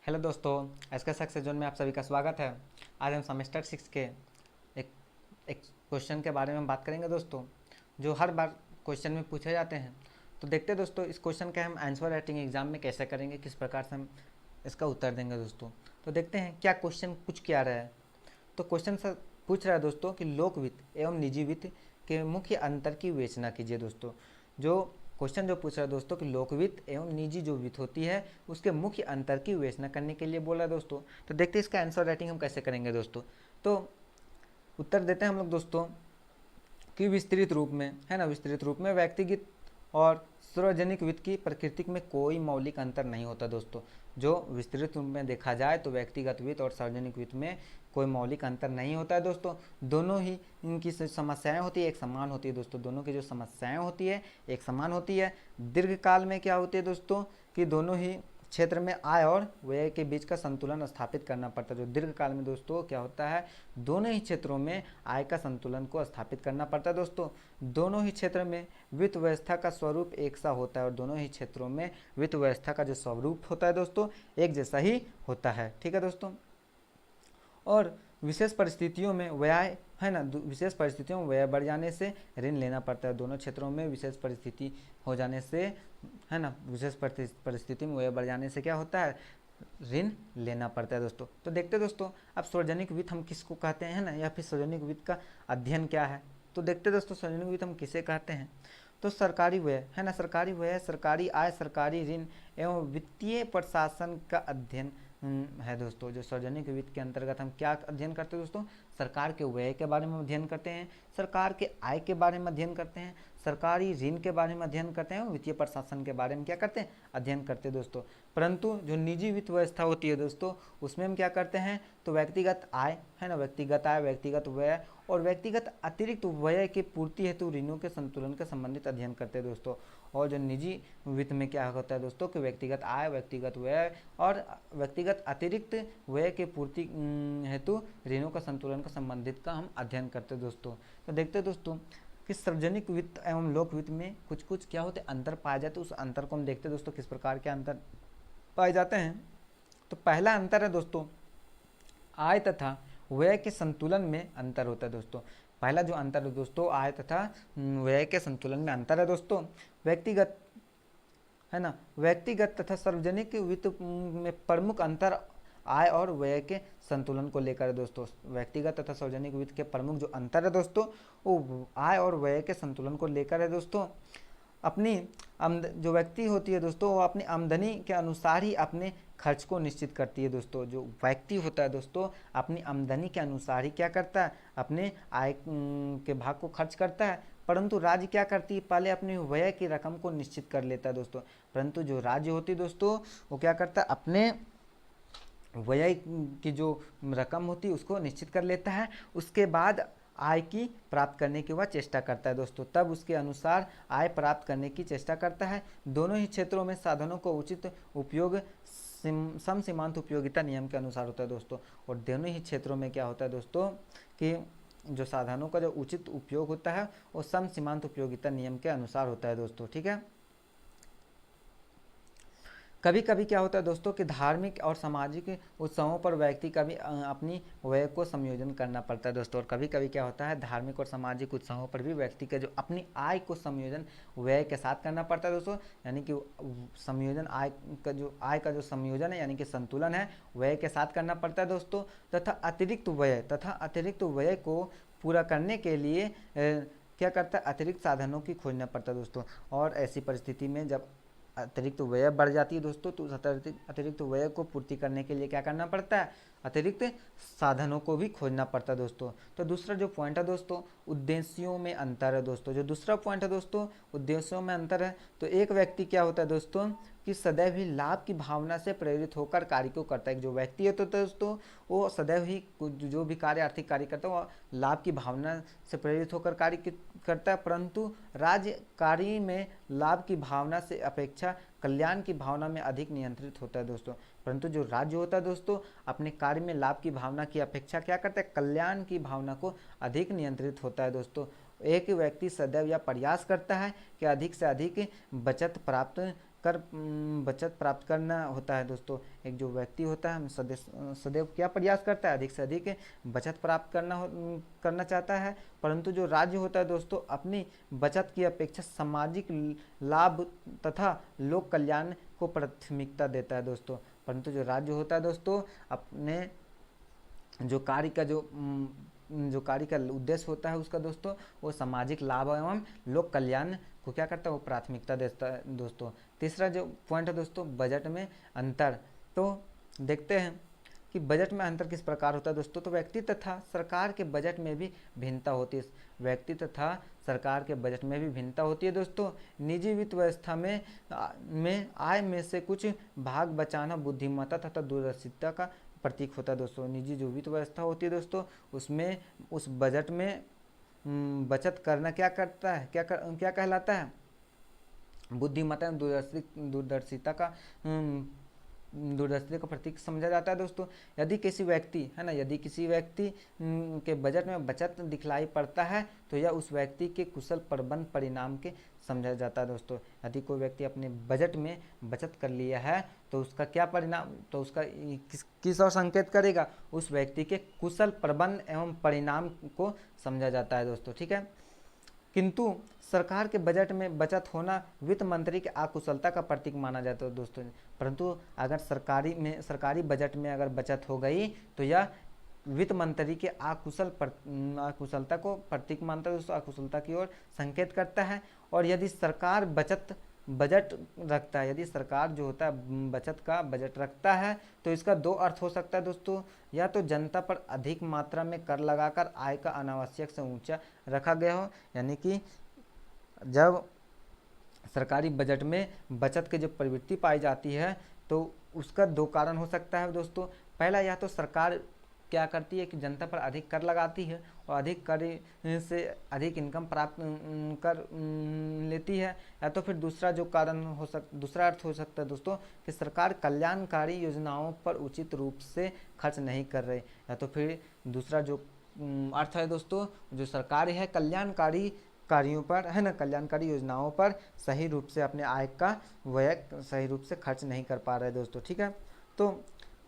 Hello दोस्तों, SK success zone में आप सभी का स्वागत है। आज हम सेमेस्टर 6 के एक एक क्वेश्चन के बारे में बात करेंगे दोस्तों, जो हर बार क्वेश्चन में पूछे जाते हैं। तो देखते हैं दोस्तों, इस क्वेश्चन का हम आंसर राइटिंग एग्जाम में कैसे करेंगे, किस प्रकार से हम इसका उत्तर देंगे दोस्तों। तो देखते हैं क्या क्वेश्चन कुछ क्या रहा है। तो क्वेश्चन सर पूछ रहा है दोस्तों कि लोक वित्त एवं निजी वित्त के मुख्य अंतर की विवेचना कीजिए दोस्तों। जो क्वेश्चन जो पूछ रहा है दोस्तों कि लोक वित्त एवं निजी जो वित्त होती है उसके मुख्य अंतर की विवेचना करने के लिए बोला दोस्तों। तो देखते हैं इसका आंसर राइटिंग हम कैसे करेंगे दोस्तों। तो उत्तर देते हैं हम लोग दोस्तों कि विस्तृत रूप में, है ना, विस्तृत रूप में व्यक्तिगत और सार्वजनिक वित्त की प्रकृति में कोई मौलिक अंतर नहीं होता दोस्तों। जो विस्तृत रूप में देखा जाए तो व्यक्तिगत वित्त और सार्वजनिक वित्त में कोई मौलिक अंतर नहीं होता है दोस्तों। दोनों ही इनकी समस्याएं होती है एक समान होती है दोस्तों। दोनों की जो समस्याएं होती है एक समान होती है। दीर्घकाल में क्या होती है दोस्तों कि दोनों ही क्षेत्र में आय और व्यय के बीच का संतुलन स्थापित करना पड़ता है। जो दीर्घकाल में दोस्तों क्या होता है, दोनों ही क्षेत्रों में आय का संतुलन को स्थापित करना पड़ता है दोस्तों। दोनों ही क्षेत्र में वित्त व्यवस्था का स्वरूप एक सा होता है और दोनों ही क्षेत्रों में वित्त व्यवस्था का जो स्वरूप होता है दोस्तों एक जैसा ही होता है। ठीक है दोस्तों। और विशेष परिस्थितियों में व्यय, है ना, विशेष परिस्थितियों में व्यय बढ़ जाने से ऋण लेना पड़ता है। दोनों क्षेत्रों में विशेष परिस्थिति हो जाने से, है ना, विशेष परिस्थिति में व्यय बढ़ जाने से क्या होता है, ऋण लेना पड़ता है दोस्तों। तो देखते हैं दोस्तों, अब सार्वजनिक वित्त हम किसको कहते हैं ना, या फिर सार्वजनिक वित्त का अध्ययन क्या है। तो देखते हैं दोस्तों, सार्वजनिक वित्त हम किसे कहते हैं। तो सरकारी व्यय, है ना, सरकारी व्यय, सरकारी आय, सरकारी ऋण एवं वित्तीय प्रशासन का अध्ययन है दोस्तों। जो सार्वजनिक वित्त के अंतर्गत हम क्या अध्ययन करते हैं दोस्तों, सरकार के व्यय के बारे में अध्ययन करते हैं, सरकार के आय के बारे में अध्ययन करते हैं, सरकारी ऋण के बारे में अध्ययन करते हैं और वित्तीय प्रशासन के बारे में क्या करते हैं, अध्ययन करते हैं दोस्तों। परंतु जो निजी वित्त व्यवस्था होती है दोस्तों उसमें हम क्या करते हैं, तो व्यक्तिगत आय, है ना, व्यक्तिगत आय, व्यक्तिगत व्यय और व्यक्तिगत अतिरिक्त व्यय की पूर्ति हेतु ऋणों के संतुलन के संबंधित अध्ययन करते हैं दोस्तों। और जो निजी वित्त में क्या होता है दोस्तों कि व्यक्तिगत आय, व्यक्तिगत व्यय और व्यक्तिगत अतिरिक्त व्यय के पूर्ति हेतु ऋणों का संतुलन का संबंधित का हम अध्ययन करते हैं दोस्तों। तो देखते हैं दोस्तों कि सार्वजनिक वित्त एवं लोक वित्त में कुछ कुछ क्या होते हैं, अंतर पाए जाते हैं। उस अंतर को हम देखते हैं दोस्तों किस प्रकार के अंतर पाए जाते हैं। तो पहला अंतर है दोस्तों, आय तथा व्यय के संतुलन में अंतर होता है दोस्तों। पहला जो अंतर है दोस्तों, आय तथा व्यय के संतुलन में अंतर है दोस्तों। व्यक्तिगत, है ना, व्यक्तिगत तथा सार्वजनिक वित्त में प्रमुख अंतर आय और व्यय के संतुलन को लेकर है दोस्तों। व्यक्तिगत तथा सार्वजनिक वित्त के प्रमुख जो अंतर है दोस्तों वो आय और व्यय के संतुलन को लेकर है दोस्तों। अपनी जो व्यक्ति होती है दोस्तों वो अपनी आमदनी के अनुसार ही अपने खर्च को निश्चित करती है दोस्तों। जो व्यक्ति होता है दोस्तों अपनी आमदनी के अनुसार ही क्या करता है, अपने आय के भाग को खर्च करता है। परंतु राज्य क्या करती है, पहले अपने व्यय की रकम को निश्चित कर लेता है दोस्तों। परंतु जो राज्य होती है दोस्तों वो क्या करता है, अपने व्यय की जो रकम होती है उसको निश्चित कर लेता है। उसके बाद आय की प्राप्त करने की वह चेष्टा करता है दोस्तों। तब उसके अनुसार आय प्राप्त करने की चेष्टा करता है। दोनों ही क्षेत्रों में साधनों को उचित उपयोग सम सीमांत उपयोगिता नियम के अनुसार होता है दोस्तों। और दोनों ही क्षेत्रों में क्या होता है दोस्तों कि जो साधनों का जो उचित उपयोग होता है वो सम सीमांत उपयोगिता नियम के अनुसार होता है दोस्तों। ठीक है। कभी कभी क्या होता है दोस्तों कि धार्मिक और सामाजिक उत्सवों पर व्यक्ति का भी अपनी व्यय को समायोजन करना पड़ता है दोस्तों। और कभी कभी क्या होता है, धार्मिक और सामाजिक उत्सवों पर भी व्यक्ति का जो अपनी आय को समायोजन व्यय के साथ करना पड़ता है दोस्तों। यानी कि समायोजन आय का जो समायोजन है यानी कि संतुलन है व्यय के साथ करना पड़ता है दोस्तों। तथा अतिरिक्त व्यय को पूरा करने के लिए क्या करता है, अतिरिक्त साधनों की खोजना पड़ता है दोस्तों। और ऐसी परिस्थिति में जब अतिरिक्त व्यय बढ़ जाती है दोस्तों तो उस अतिरिक्त व्यय को पूर्ति करने के लिए क्या करना पड़ता है, अतिरिक्त साधनों को भी खोजना पड़ता है दोस्तों। तो दूसरा जो पॉइंट है दोस्तों, उद्देश्यों में अंतर है दोस्तों। जो दूसरा पॉइंट है दोस्तों, उद्देश्यों में अंतर है। तो एक व्यक्ति क्या होता है दोस्तों कि सदैव ही लाभ की भावना से प्रेरित होकर कार्य को करता है। जो व्यक्ति होता है दोस्तों वो सदैव ही जो भी कार्य, आर्थिक कार्य करता है वो लाभ की भावना से प्रेरित होकर कार्य करता है। परंतु राज्य कार्य में लाभ की भावना से अपेक्षा कल्याण की भावना में अधिक नियंत्रित होता है दोस्तों। परंतु जो राज्य होता है दोस्तों अपने कार्य में लाभ की भावना की अपेक्षा क्या करता है, कल्याण की भावना को अधिक नियंत्रित होता है दोस्तों। एक व्यक्ति सदैव यह प्रयास करता है कि अधिक से अधिक बचत प्राप्त कर बचत प्राप्त करना होता है दोस्तों। एक जो व्यक्ति होता है सदैव क्या प्रयास करता है, अधिक से अधिक बचत प्राप्त करना चाहता है। परंतु जो राज्य होता है दोस्तों अपनी बचत की अपेक्षा सामाजिक लाभ तथा लोक कल्याण को प्राथमिकता देता है दोस्तों। परंतु जो राज्य होता है दोस्तों अपने जो कार्य का उद्देश्य होता है उसका दोस्तों वो सामाजिक लाभ एवं लोक कल्याण को क्या करता है, वो प्राथमिकता देता है दोस्तों। तीसरा जो पॉइंट है दोस्तों बजट में अंतर। तो देखते हैं कि बजट में अंतर किस प्रकार होता है दोस्तों। तो व्यक्ति तथा सरकार के बजट में भी भिन्नता होती है। व्यक्ति तथा सरकार के बजट में भी भिन्नता होती है दोस्तों। निजी वित्त व्यवस्था में आय में से कुछ भाग बचाना बुद्धिमत्ता तथा दूरदर्शिता का प्रतीक होता है दोस्तों। निजी जो वित्त व्यवस्था होती है दोस्तों उसमें उस बजट में बचत करना क्या करता है, क्या कहलाता है, बुद्धिमत्ता दूरदर्शिता का प्रतीक समझा जाता है दोस्तों। यदि किसी व्यक्ति है ना, यदि किसी व्यक्ति के बजट में बचत दिखलाई पड़ता है तो यह उस व्यक्ति के कुशल प्रबंध परिणाम के समझा जाता है दोस्तों। यदि कोई व्यक्ति अपने बजट में बचत कर लिया है तो उसका क्या परिणाम, तो उसका किस और संकेत करेगा, उस व्यक्ति के कुशल प्रबंध एवं परिणाम को समझा जाता है दोस्तों। ठीक है, किंतु सरकार के बजट में बचत होना वित्त मंत्री के अकुशलता का प्रतीक माना जाता है दोस्तों। परंतु अगर सरकारी बजट में अगर बचत हो गई तो यह वित्त मंत्री के अकुशलता को प्रतीक मानता है दोस्तों, अकुशलता की ओर संकेत करता है। और यदि सरकार बजट रखता है, यदि सरकार जो होता है बचत का बजट रखता है तो इसका दो अर्थ हो सकता है दोस्तों। या तो जनता पर अधिक मात्रा में कर लगाकर आय का अनावश्यक से ऊंचा रखा गया हो, यानी कि जब सरकारी बजट में बचत की जो प्रवृत्ति पाई जाती है तो उसका दो कारण हो सकता है दोस्तों। पहला, या तो सरकार क्या करती है कि जनता पर अधिक कर लगाती है और अधिक कर से अधिक इनकम प्राप्त कर लेती है। या तो फिर दूसरा अर्थ हो सकता है दोस्तों कि सरकार कल्याणकारी योजनाओं पर उचित रूप से खर्च नहीं कर रही। या तो फिर दूसरा जो अर्थ है दोस्तों, जो सरकार है कल्याणकारी कार्यों पर है ना, कल्याणकारी योजनाओं पर सही रूप से अपने आय का व्यय सही रूप से खर्च नहीं कर पा रहे दोस्तों। ठीक है, तो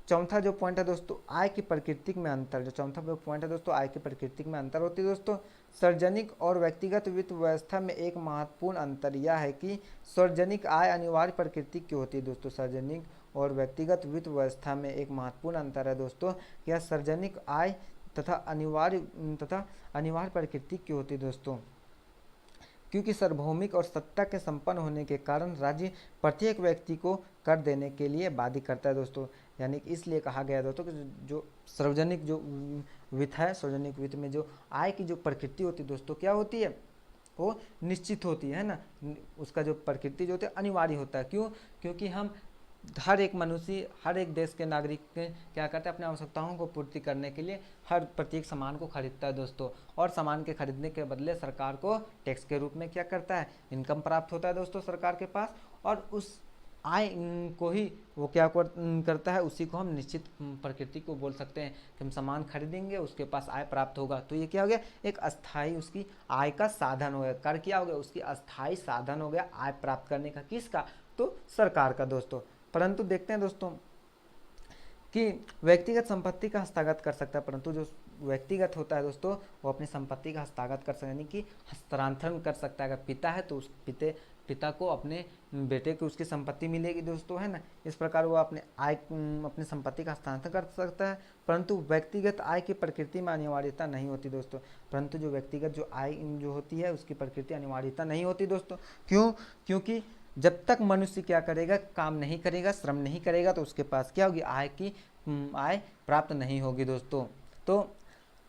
चौथा जो पॉइंट है दोस्तों आय की प्रकृति में अंतर। जो चौथा पॉइंट है दोस्तों आय की प्रकृति में अंतर होती है दोस्तों। सार्वजनिक और व्यक्तिगत वित्त व्यवस्था में एक महत्वपूर्ण अंतर यह है कि सार्वजनिक आय अनिवार्य प्रकृति की होती है दोस्तों। सार्वजनिक और व्यक्तिगत वित्त व्यवस्था में एक महत्वपूर्ण अंतर है दोस्तों, यह सार्वजनिक आय तथा अनिवार्य प्रकृति की होती है दोस्तों। क्योंकि सार्वभौमिक और सत्ता के संपन्न होने के कारण राज्य प्रत्येक व्यक्ति को कर देने के लिए बाध्य करता है दोस्तों। यानी कि इसलिए कहा गया दोस्तों कि जो सार्वजनिक जो वित्त है, सार्वजनिक वित्त में जो आय की जो प्रकृति होती है दोस्तों क्या होती है, वो निश्चित होती है ना, उसका जो प्रकृति जो होती है अनिवार्य होता है। क्यों? क्योंकि हम हर एक मनुष्य, हर एक देश के नागरिक क्या करते हैं, अपने आवश्यकताओं को पूर्ति करने के लिए हर प्रत्येक सामान को खरीदता है दोस्तों। और सामान के खरीदने के बदले सरकार को टैक्स के रूप में क्या करता है, इनकम प्राप्त होता है दोस्तों सरकार के पास। और उस आय को ही वो क्या करता है, उसी को हम निश्चित प्रकृति को बोल सकते हैं कि हम सामान खरीदेंगे उसके पास आय प्राप्त होगा। तो ये क्या हो गया, एक अस्थाई उसकी आय का साधन हो गया। कर क्या हो गया, उसकी अस्थाई साधन हो गया आय प्राप्त करने का। किसका? तो सरकार का दोस्तों। परंतु देखते हैं दोस्तों कि व्यक्तिगत संपत्ति का हस्तगत कर सकता है, परंतु जो व्यक्तिगत होता है दोस्तों वो अपनी संपत्ति का हस्तगत कर सकता है, यानी कि हस्तांतरण कर सकता है। अगर पिता है तो उस पिता को अपने बेटे को उसकी संपत्ति मिलेगी दोस्तों, है ना। इस प्रकार वो अपनी संपत्ति का हस्तांतरण कर सकता है। परंतु व्यक्तिगत आय की प्रकृति में अनिवार्यता नहीं होती दोस्तों। परंतु जो व्यक्तिगत जो आय जो होती है उसकी प्रकृति अनिवार्यता नहीं होती दोस्तों। क्यों? क्योंकि जब तक मनुष्य क्या करेगा, काम नहीं करेगा, श्रम नहीं करेगा, तो उसके पास क्या होगी, आय प्राप्त नहीं होगी दोस्तों। तो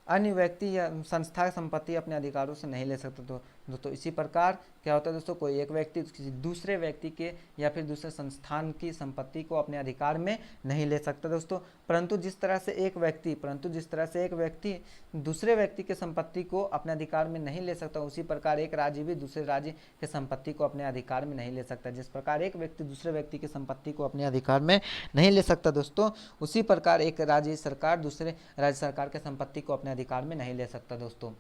अन्य व्यक्ति या संस्था संपत्ति अपने अधिकारों से नहीं ले सकते। तो दोस्तों इसी प्रकार क्या होता है दोस्तों, कोई एक व्यक्ति किसी दूसरे व्यक्ति के या फिर दूसरे संस्थान की संपत्ति को अपने अधिकार में नहीं ले सकता दोस्तों। परंतु जिस तरह से एक व्यक्ति दूसरे व्यक्ति के संपत्ति को अपने अधिकार में नहीं ले सकता, उसी प्रकार एक राज्य भी दूसरे राज्य के संपत्ति को अपने अधिकार में नहीं ले सकता। जिस प्रकार एक व्यक्ति दूसरे व्यक्ति की संपत्ति को अपने अधिकार में नहीं ले सकता दोस्तों, उसी प्रकार एक राज्य सरकार दूसरे राज्य सरकार के संपत्ति को अपने अधिकार में नहीं ले सकता दोस्तों।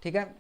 ठीक है,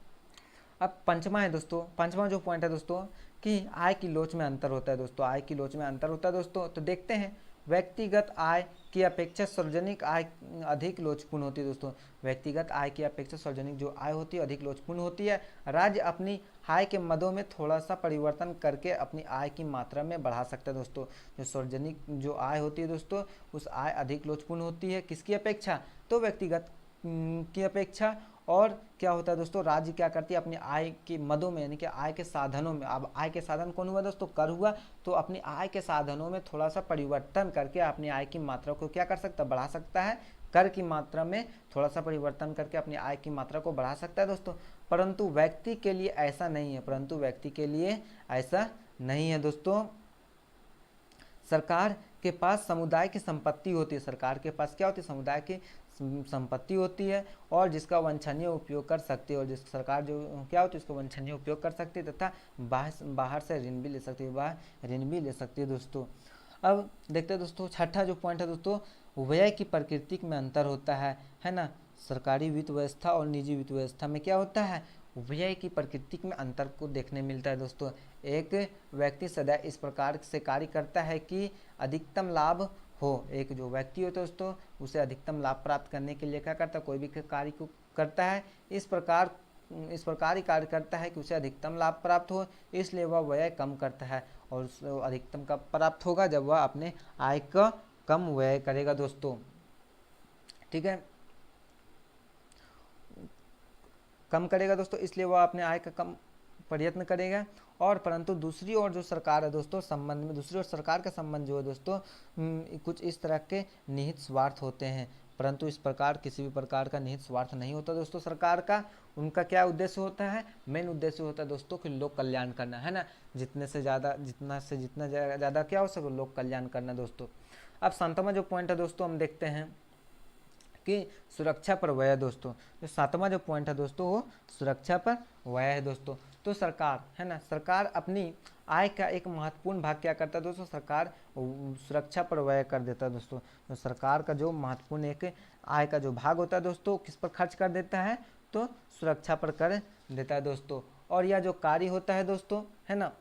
अब पंचमा है दोस्तों, पंचमा जो पॉइंट है दोस्तों कि आय की लोच में अंतर होता है दोस्तों, आय की लोच में अंतर होता है दोस्तों। तो देखते हैं, व्यक्तिगत आय की अपेक्षा सार्वजनिक आय अधिक लोचपूर्ण होती है दोस्तों। व्यक्तिगत आय की अपेक्षा सार्वजनिक जो आय होती है अधिक लोचपूर्ण होती है। राज्य अपनी आय के मदों में थोड़ा सा परिवर्तन करके अपनी आय की मात्रा में बढ़ा सकता है दोस्तों। जो सार्वजनिक जो आय होती है दोस्तों, उस आय अधिक लोचपूर्ण होती है किसकी अपेक्षा, तो व्यक्तिगत की अपेक्षा। और क्या होता है दोस्तों, राज्य क्या करती है, अपनी आय के मदों में यानी कि आय के साधनों में, अब आय के साधन कौन हुआ दोस्तों, कर हुआ, तो अपनी आय के साधनों में थोड़ा सा परिवर्तन करके अपनी आय की मात्रा को क्या कर सकता है, बढ़ा सकता है। कर की मात्रा में थोड़ा सा परिवर्तन करके अपनी आय की मात्रा को बढ़ा सकता है दोस्तों। परंतु व्यक्ति के लिए ऐसा नहीं है, परंतु व्यक्ति के लिए ऐसा नहीं है दोस्तों। सरकार के पास समुदाय की संपत्ति होती है, सरकार के पास क्या होती है, समुदाय की संपत्ति होती है, और जिसका वांछनीय उपयोग कर सकती है, और जिस सरकार जो क्या होती है उसको वांछनीय उपयोग कर सकती है, तथा बाहर से ऋण भी ले सकती है, बाहर ऋण भी ले सकती है दोस्तों। अब देखते हैं दोस्तों, छठा जो पॉइंट है दोस्तों, व्यय की प्रकृति में अंतर होता है ना। सरकारी वित्त व्यवस्था और निजी वित्त व्यवस्था में क्या होता है, व्यय की प्रकृति में अंतर को देखने मिलता है दोस्तों। एक व्यक्ति सदैव इस प्रकार से कार्य करता है कि अधिकतम लाभ हो। एक जो व्यक्ति होता है दोस्तों, उसे अधिकतम लाभ प्राप्त करने के लिए क्या करता है, कोई भी कार्य को करता है इस प्रकार ही कार्य करता है कि उसे अधिकतम लाभ प्राप्त हो, इसलिए वह व्यय कम करता है। और उसे अधिकतम कब प्राप्त होगा, जब वह अपने आय का कम व्यय करेगा दोस्तों, ठीक है, कम करेगा दोस्तों, इसलिए वह अपने आय का कम प्रयत्न करेगा। और परंतु दूसरी ओर जो सरकार है दोस्तों, संबंध में दूसरी ओर सरकार का संबंध जो है दोस्तों, कुछ इस तरह के निहित स्वार्थ होते हैं, परंतु इस प्रकार किसी भी प्रकार का निहित स्वार्थ नहीं होता दोस्तों सरकार का। उनका क्या उद्देश्य होता है, मेन उद्देश्य होता है दोस्तों कि लोक कल्याण करना, है ना। जितना से जितना ज़्यादा क्या हो सके लोक कल्याण करना दोस्तों। अब 7वां जो पॉइंट है दोस्तों, हम देखते हैं कि सुरक्षा पर व्यय दोस्तों। जो 7वां जो पॉइंट है दोस्तों, वो सुरक्षा पर व्यय है दोस्तों। तो सरकार, है ना, सरकार अपनी आय का एक महत्वपूर्ण भाग क्या करता है दोस्तों, सरकार सुरक्षा पर व्यय कर देता है दोस्तों। तो सरकार का जो महत्वपूर्ण एक आय का जो भाग होता है दोस्तों, किस पर खर्च कर देता है, तो सुरक्षा पर कर देता है दोस्तों। और यह जो कार्य होता है दोस्तों, है ना,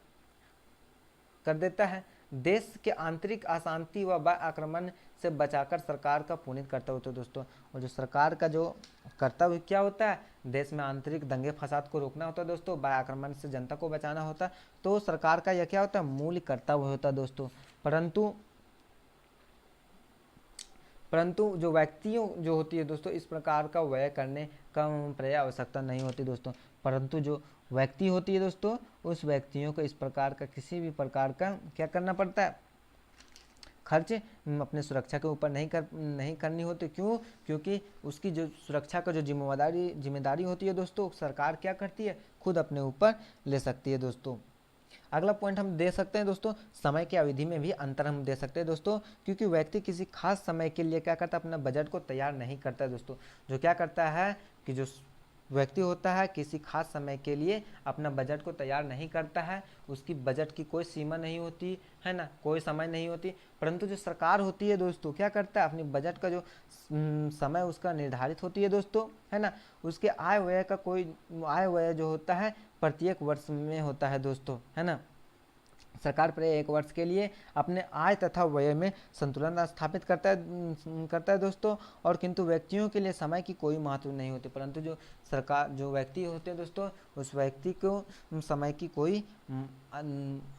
कर देता है देश के आंतरिक अशांति व आक्रमण से बचाकर सरकार का पुनीत कर्तव्य होता है दोस्तों। और जो सरकार का जो कर्तव्य क्या होता है, देश में आंतरिक दंगे फसाद को रोकना होता है दोस्तों, बाह्य आक्रमण से जनता को बचाना होता है, तो सरकार का यह क्या होता है, मूल कर्तव्य होता है दोस्तों। परंतु जो व्यक्तियों जो होती है दोस्तों, इस प्रकार का व्यय करने का प्राय आवश्यकता नहीं होती दोस्तों। परंतु जो व्यक्ति होती है दोस्तों, उस व्यक्तियों को इस प्रकार का किसी भी प्रकार का क्या करना पड़ता है, खर्च अपने सुरक्षा के ऊपर नहीं करनी होती। क्यों, क्योंकि उसकी जो सुरक्षा का जो जिम्मेदारी होती है दोस्तों, सरकार क्या करती है, खुद अपने ऊपर ले सकती है दोस्तों। अगला पॉइंट हम दे सकते हैं दोस्तों, समय की अवधि में भी अंतर हम दे सकते हैं दोस्तों, क्योंकि व्यक्ति किसी खास समय के लिए क्या करता है, अपना बजट को तैयार नहीं करता है दोस्तों। जो क्या करता है कि जो व्यक्ति होता है किसी खास समय के लिए अपना बजट को तैयार नहीं करता है, उसकी बजट की कोई सीमा नहीं होती है ना, कोई समय नहीं होती। परंतु जो सरकार होती है दोस्तों, क्या करता है, अपनी बजट का जो समय उसका निर्धारित होती है दोस्तों, है ना, उसके आय व्यय जो होता है प्रत्येक वर्ष में होता है दोस्तों, है ना। सरकार प्रत्येक 1 वर्ष के लिए अपने आय तथा व्यय में संतुलन स्थापित करता है दोस्तों। और किंतु व्यक्तियों के लिए समय की कोई महत्व नहीं होती, परंतु जो व्यक्ति होते हैं दोस्तों, उस व्यक्ति को समय की कोई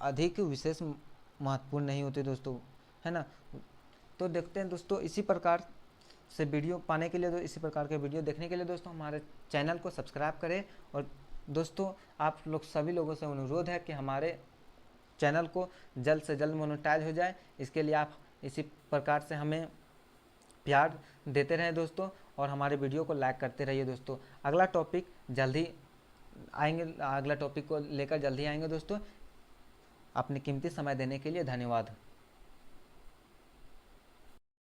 अधिक विशेष महत्वपूर्ण नहीं होती दोस्तों, है ना। तो देखते हैं दोस्तों, इसी प्रकार से वीडियो पाने के लिए, इसी प्रकार के वीडियो देखने के लिए दोस्तों हमारे चैनल को सब्सक्राइब करें। और दोस्तों आप लोग सभी लोगों से अनुरोध है कि हमारे चैनल को जल्द से जल्द मोनेटाइज हो जाए, इसके लिए आप इसी प्रकार से हमें प्यार देते रहें दोस्तों, और हमारे वीडियो को लाइक करते रहिए दोस्तों। अगला टॉपिक को लेकर जल्दी आएंगे दोस्तों। अपनी कीमती समय देने के लिए धन्यवाद।